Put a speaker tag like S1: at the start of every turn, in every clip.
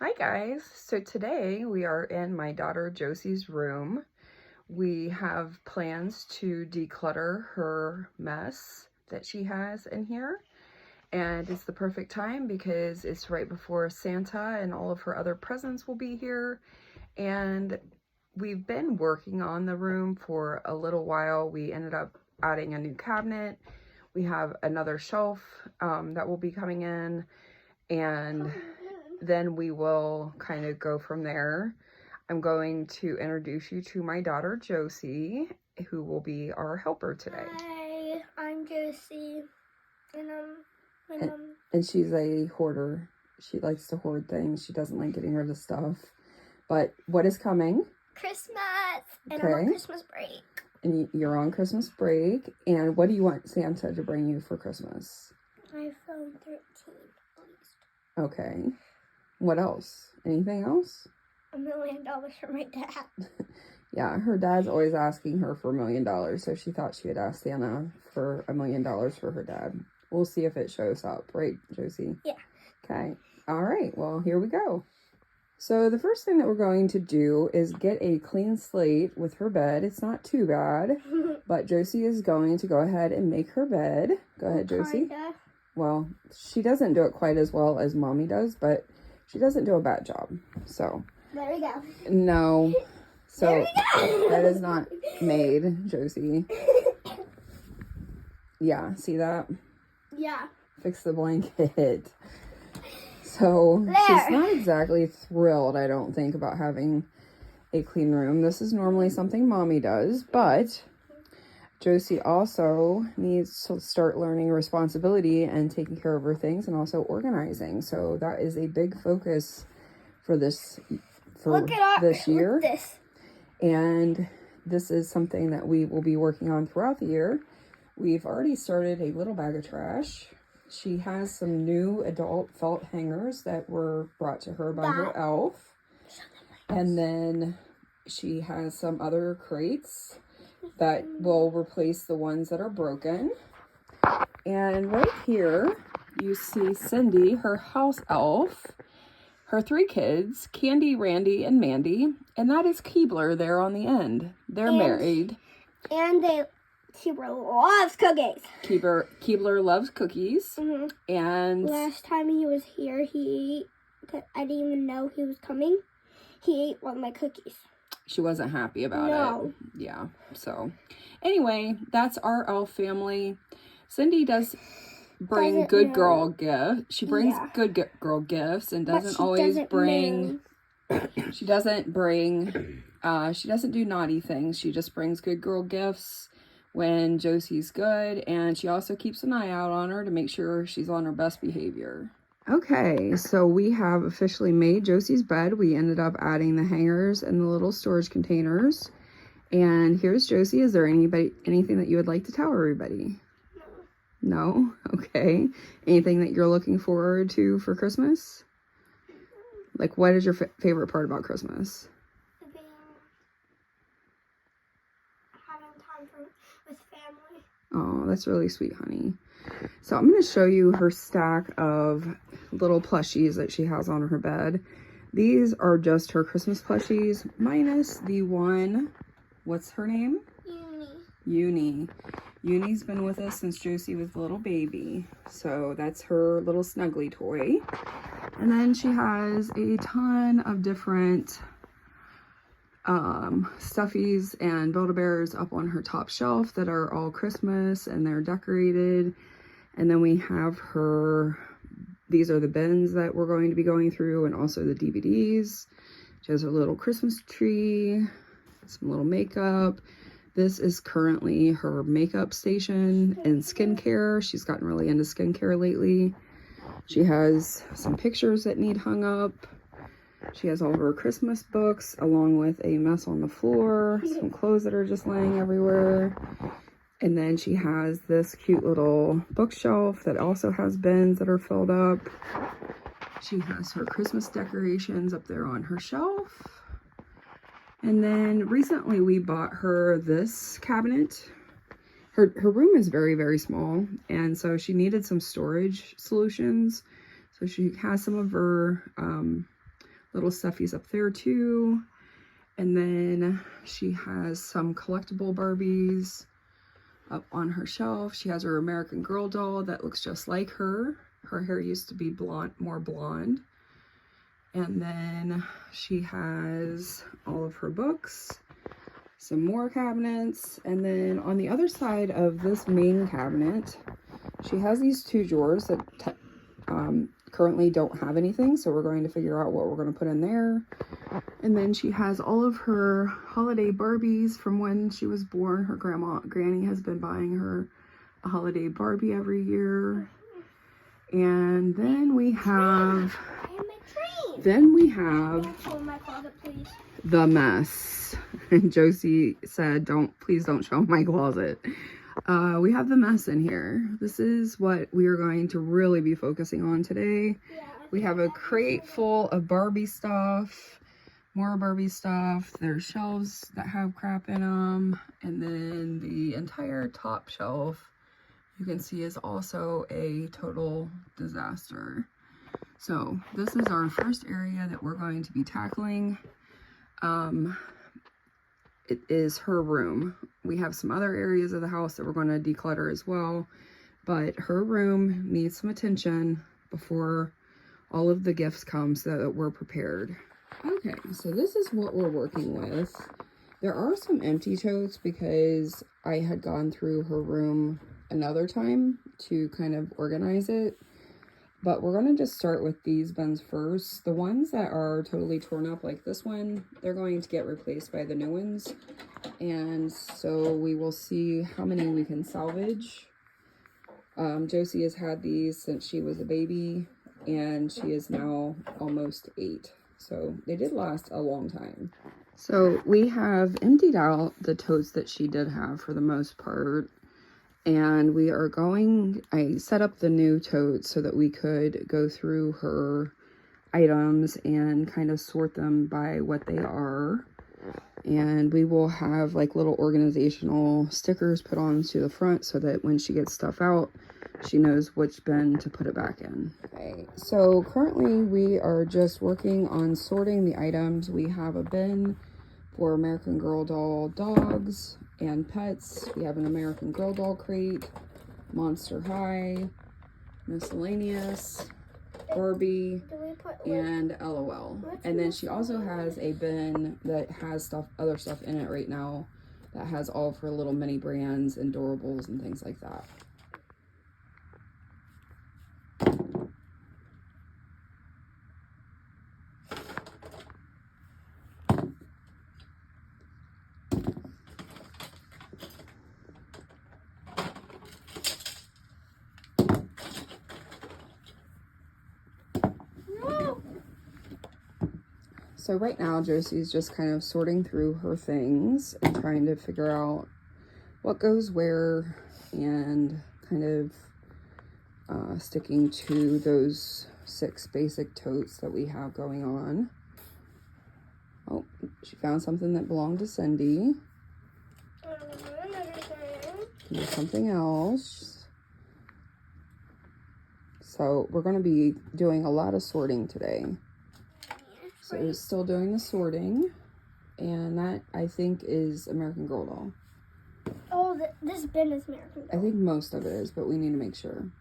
S1: Hi guys, so today we are in my daughter Josie's room. We have plans to declutter her mess that she has in here, and it's the perfect time because it's right before Santa and all of her other presents will be here. And we've been working on the room for a little while. We ended up adding a new cabinet. We have another shelf that will be coming in, and then we will kind of go from there. I'm going to introduce you to my daughter Josie, who will be our helper today.
S2: Hi, I'm Josie,
S1: and she's a hoarder. She likes to hoard things. She doesn't like getting rid of stuff. But what is coming?
S2: Christmas, and I'm on Christmas break.
S1: And you're on Christmas break. And what do you want Santa to bring you for Christmas?
S2: iPhone 13, please.
S1: Okay. What else? Anything else?
S2: $1 million for my dad.
S1: Yeah, her dad's always asking her for $1 million, so she thought she would ask Santa for $1 million for her dad. We'll see if it shows up, right, Josie?
S2: Yeah.
S1: Okay. All right, well, here we go. So the first thing that we're going to do is get a clean slate with her bed. It's not too bad, but Josie is going to go ahead and make her bed. Go ahead, Josie.
S2: Kinda.
S1: Well, she doesn't do it quite as well as Mommy does, but she doesn't do a bad job. So
S2: there we go.
S1: No. So
S2: there we go.
S1: That is not made, Josie. Yeah, see that?
S2: Yeah.
S1: Fix the blanket. So
S2: there.
S1: She's not exactly thrilled, I don't think, about having a clean room. This is normally something Mommy does, but Josie also needs to start learning responsibility and taking care of her things and also organizing. So that is a big focus for this year.
S2: This.
S1: And this is something that we will be working on throughout the year. We've already started a little bag of trash. She has some new adult felt hangers that were brought to her by her elf. And then she has some other crates that will replace the ones that are broken. And right here, you see Cindy, her house elf, her 3 kids, Candy, Randy, and Mandy, and that is Keebler there on the end. They're married.
S2: And Keebler loves cookies.
S1: Keebler loves cookies.
S2: Mm-hmm.
S1: And
S2: last time he was here, I didn't even know he was coming. He ate one of my cookies.
S1: She wasn't happy about it. Yeah. So anyway, that's our elf family. Cindy does bring good girl gifts. She brings good girl gifts and doesn't always bring. She doesn't do naughty things. She just brings good girl gifts when Josie's good, and she also keeps an eye out on her to make sure she's on her best behavior. Okay, so we have officially made Josie's bed. We ended up adding the hangers and the little storage containers. And here's Josie. Is there anything that you would like to tell everybody? No? Okay. Anything that you're looking forward to for Christmas? Like, what is your favorite part about Christmas?
S2: Having time with family.
S1: Oh, that's really sweet, honey. So I'm going to show you her stack of little plushies that she has on her bed. These are just her Christmas plushies, minus the one, what's her name? Uni. Uni's been with us since Josie was a little baby. So that's her little snuggly toy. And then she has a ton of different stuffies and Build-A-Bears up on her top shelf that are all Christmas and they're decorated. And then we have these are the bins that we're going to be going through, and also the DVDs. She has her little Christmas tree, some little makeup. This is currently her makeup station and skincare. She's gotten really into skincare lately. She has some pictures that need hung up. She has all of her Christmas books, along with a mess on the floor, some clothes that are just laying everywhere. And then she has this cute little bookshelf that also has bins that are filled up. She has her Christmas decorations up there on her shelf. And then recently we bought her this cabinet. Her room is very, very small, and so she needed some storage solutions. So she has some of her little stuffies up there too. And then she has some collectible Barbies up on her shelf. She has her American Girl doll that looks just like her. Her hair used to be blonde, more blonde. And then she has all of her books, some more cabinets, and then on the other side of this main cabinet, she has these two drawers that currently don't have anything, so we're going to figure out what we're going to put in there. And then she has all of her holiday Barbies from when she was born. Her granny has been buying her a holiday Barbie every year. And then we have
S2: my closet, please.
S1: the mess. And Josie said, please don't show my closet. We have the mess in here. This is what we are going to really be focusing on today.
S2: Yeah,
S1: we have a crate full of Barbie stuff, more Barbie stuff. There's shelves that have crap in them. And then the entire top shelf, you can see, is also a total disaster. So this is our first area that we're going to be tackling. It is her room. We have some other areas of the house that we're going to declutter as well, but her room needs some attention before all of the gifts come so that we're prepared. Okay, so this is what we're working with. There are some empty totes because I had gone through her room another time to kind of organize it. But we're going to just start with these bins first. The ones that are totally torn up, like this one, they're going to get replaced by the new ones. And so we will see how many we can salvage. Josie has had these since she was a baby, and she is now almost 8. So they did last a long time. So we have emptied out the totes that she did have for the most part. And we are I set up the new totes so that we could go through her items and kind of sort them by what they are. And we will have like little organizational stickers put onto the front so that when she gets stuff out, she knows which bin to put it back in. Okay, so currently we are just working on sorting the items. We have a bin for American Girl doll dogs and pets. We have an American Girl doll crate, Monster High, miscellaneous, Barbie, and LOL. And then she also has a bin that has other stuff in it right now that has all of her little mini brands and durables and things like that. So right now, Josie's just kind of sorting through her things and trying to figure out what goes where and kind of sticking to those 6 basic totes that we have going on. Oh, she found something that belonged to Cindy. There's something else. So we're going to be doing a lot of sorting today. So we're still doing the sorting, and that, I think, is American Girl doll.
S2: Oh, this bin is American Girl.
S1: I think most of it is, but we need to make sure.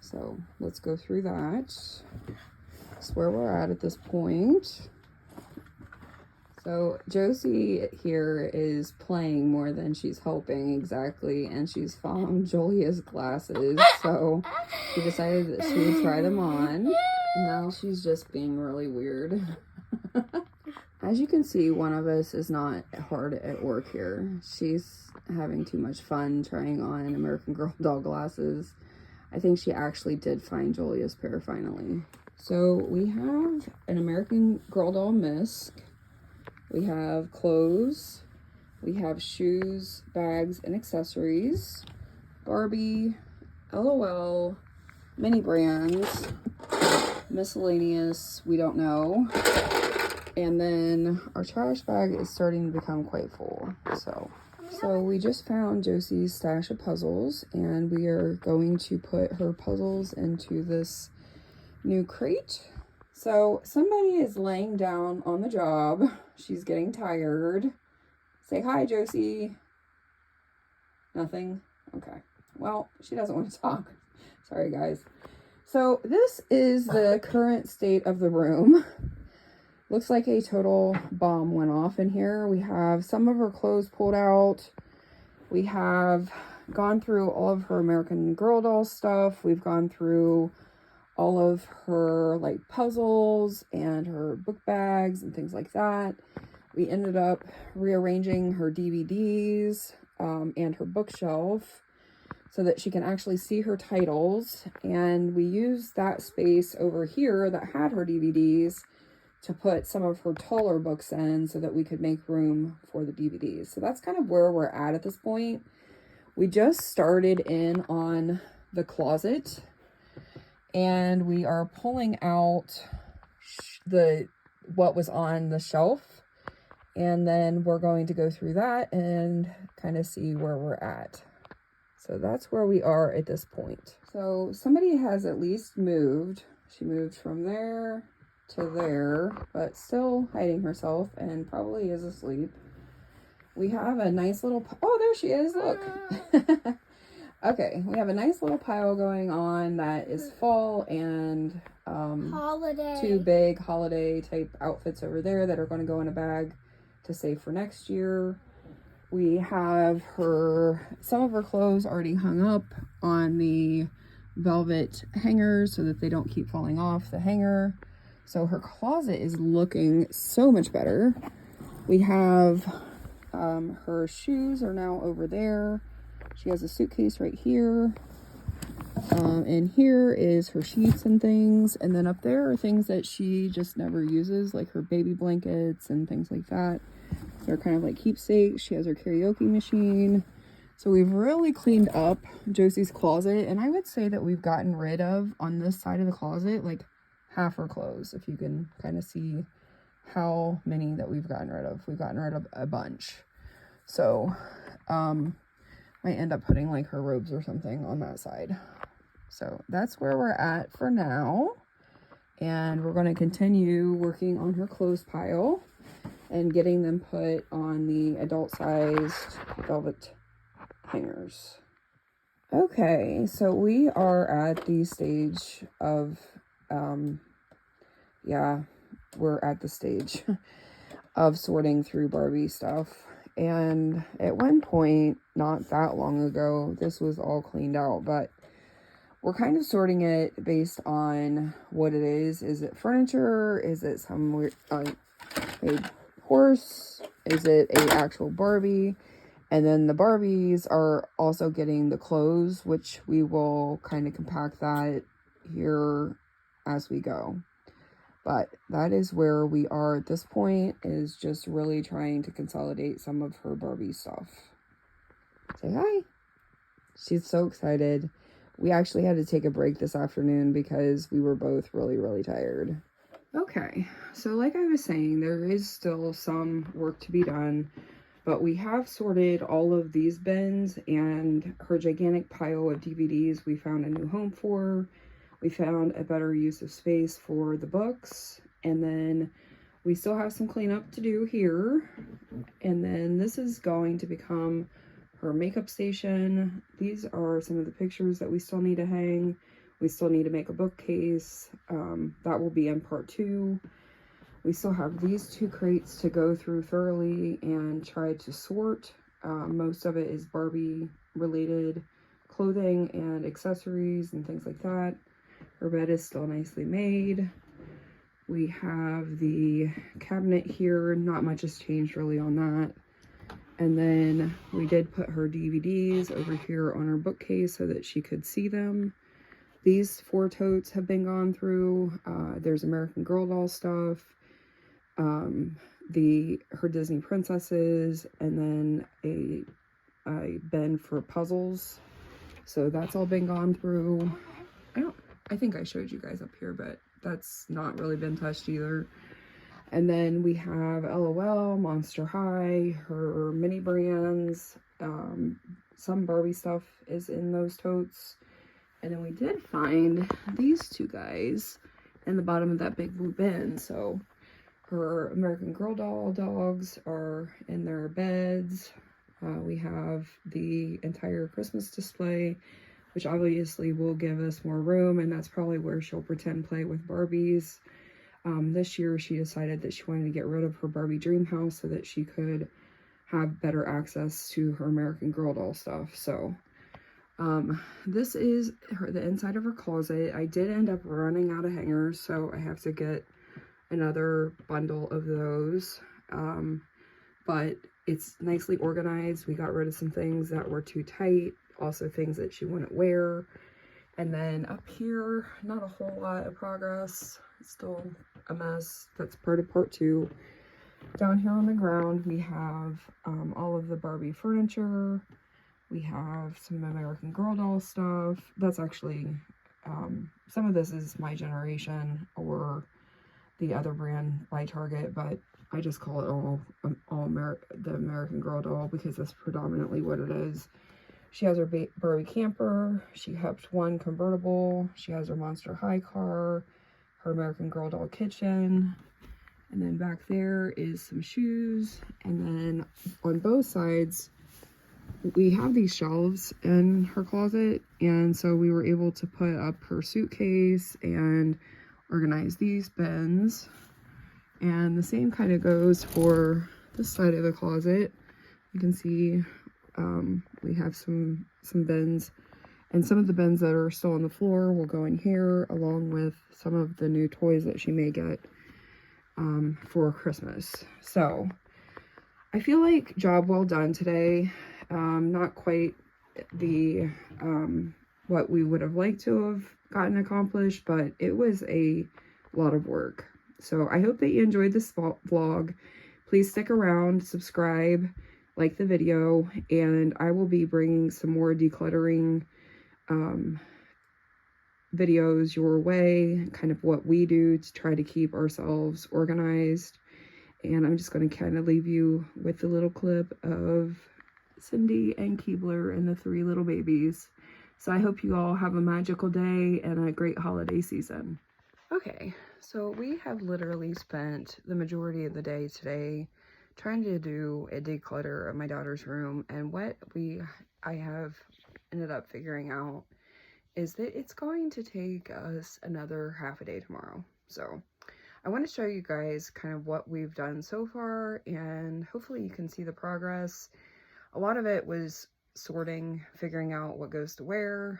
S1: So let's go through that. That's where we're at this point. So Josie here is playing more than she's helping, exactly, and she's found Julia's glasses, so she decided that she would try them on. Now she's just being really weird. As you can see, one of us is not hard at work here. She's having too much fun trying on American Girl doll glasses. I think she actually did find Julia's pair finally. So we have an American Girl doll misc. We have clothes. We have shoes, bags, and accessories. Barbie, LOL, mini brands, miscellaneous, we don't know. And then our trash bag is starting to become quite full. So we just found Josie's stash of puzzles, and we are going to put her puzzles into this new crate. So somebody is laying down on the job. She's getting tired. Say hi, Josie. Nothing? Okay. Well, she doesn't want to talk. Sorry, guys. So this is the current state of the room. Looks like a total bomb went off in here. We have some of her clothes pulled out. We have gone through all of her American Girl doll stuff. We've gone through all of her like puzzles and her book bags and things like that. We ended up rearranging her DVDs and her bookshelf so that she can actually see her titles. And we used that space over here that had her DVDs to put some of her taller books in so that we could make room for the DVDs. So that's kind of where we're at this point. We just started in on the closet and we are pulling out what was on the shelf, and then we're going to go through that and kind of see where we're at. So that's where we are at this point. So somebody has at least moved. She moved from there to there, but still hiding herself and probably is asleep. We have a nice little, oh, there she is, look. Okay, we have a nice little pile going on that is fall and
S2: holiday.
S1: 2 big holiday type outfits over there that are going to go in a bag to save for next year. We have some of her clothes already hung up on the velvet hangers so that they don't keep falling off the hanger. So her closet is looking so much better. We have her shoes are now over there. She has a suitcase right here. And here is her sheets and things. And then up there are things that she just never uses, like her baby blankets and things like that. They're kind of like keepsakes. She has her karaoke machine. So we've really cleaned up Josie's closet. And I would say that we've gotten rid of, on this side of the closet, like half her clothes. If you can kind of see how many that we've gotten rid of. We've gotten rid of a bunch. So, might end up putting like her robes or something on that side. So that's where we're at for now. And we're going to continue working on her clothes pile and getting them put on the adult sized velvet hangers. Okay, so we are at the stage of, we're at the stage of sorting through Barbie stuff. And at one point, not that long ago, this was all cleaned out, but we're kind of sorting it based on what it is. Is it furniture? Is it some weird, a horse? Is it a actual Barbie? And then the Barbies are also getting the clothes, which we will kind of compact that here as we go. But that is where we are at this point, is just really trying to consolidate some of her Barbie stuff. Say hi. She's so excited. We actually had to take a break this afternoon because we were both really, really tired. Okay, so like I was saying, there is still some work to be done, but we have sorted all of these bins, and her gigantic pile of DVDs we found a new home for. We found a better use of space for the books, and then we still have some cleanup to do here. And then this is going to become her makeup station. These are some of the pictures that we still need to hang. We still need to make a bookcase. That will be in part 2. We still have these 2 crates to go through thoroughly and try to sort. Most of it is Barbie related clothing and accessories and things like that. Her bed is still nicely made. We have the cabinet here. Not much has changed really on that. And then we did put her DVDs over here on her bookcase so that she could see them. These 4 totes have been gone through. There's American Girl doll stuff, her Disney princesses, and then a bin for puzzles. So that's all been gone through. I think I showed you guys up here, but that's not really been touched either. And then we have LOL, Monster High, her mini brands, some Barbie stuff is in those totes. And then we did find these 2 guys in the bottom of that big blue bin. So her American Girl doll dogs are in their beds. We have the entire Christmas display, which obviously will give us more room, and that's probably where she'll pretend play with Barbies. This year she decided that she wanted to get rid of her Barbie dream house so that she could have better access to her American Girl doll stuff. So this is the inside of her closet. I did end up running out of hangers, so I have to get another bundle of those. But it's nicely organized. We got rid of some things that were too tight, also things that she wouldn't wear. And then up here, not a whole lot of progress. It's still a mess. That's part of part 2. Down here on the ground, we have all of the Barbie furniture. We have some American Girl doll stuff. That's actually, some of this is my generation or the other brand by Target, but I just call it the American Girl doll because that's predominantly what it is. She has her Barbie camper. She has one convertible. She has her Monster High car, her American Girl doll kitchen. And then back there is some shoes. And then on both sides, we have these shelves in her closet. And so we were able to put up her suitcase and organize these bins. And the same kind of goes for this side of the closet. You can see we have some bins, and some of the bins that are still on the floor will go in here, along with some of the new toys that she may get for Christmas. So I feel like job well done today. Not quite the what we would have liked to have gotten accomplished, but it was a lot of work. So I hope that you enjoyed this vlog. Please stick around, subscribe, like the video, and I will be bringing some more decluttering videos your way, kind of what we do to try to keep ourselves organized. And I'm just going to kind of leave you with a little clip of Cindy and Keebler and the 3 little babies. So I hope you all have a magical day and a great holiday season. Okay, so we have literally spent the majority of the day today trying to do a declutter of my daughter's room, and what I have ended up figuring out is that it's going to take us another half a day tomorrow. So I want to show you guys kind of what we've done so far, and hopefully you can see the progress. A lot of it was sorting, figuring out what goes to where,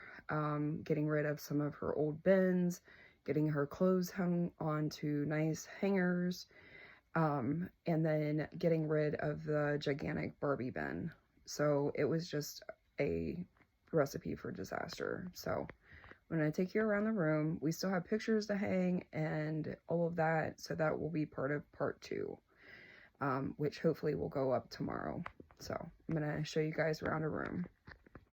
S1: getting rid of some of her old bins, getting her clothes hung onto nice hangers, and then getting rid of the gigantic Barbie bin. So it was just a recipe for disaster. So I'm going to take you around the room. We still have pictures to hang and all of that, so that will be part of part 2, which hopefully will go up tomorrow. So I'm going to show you guys around a room.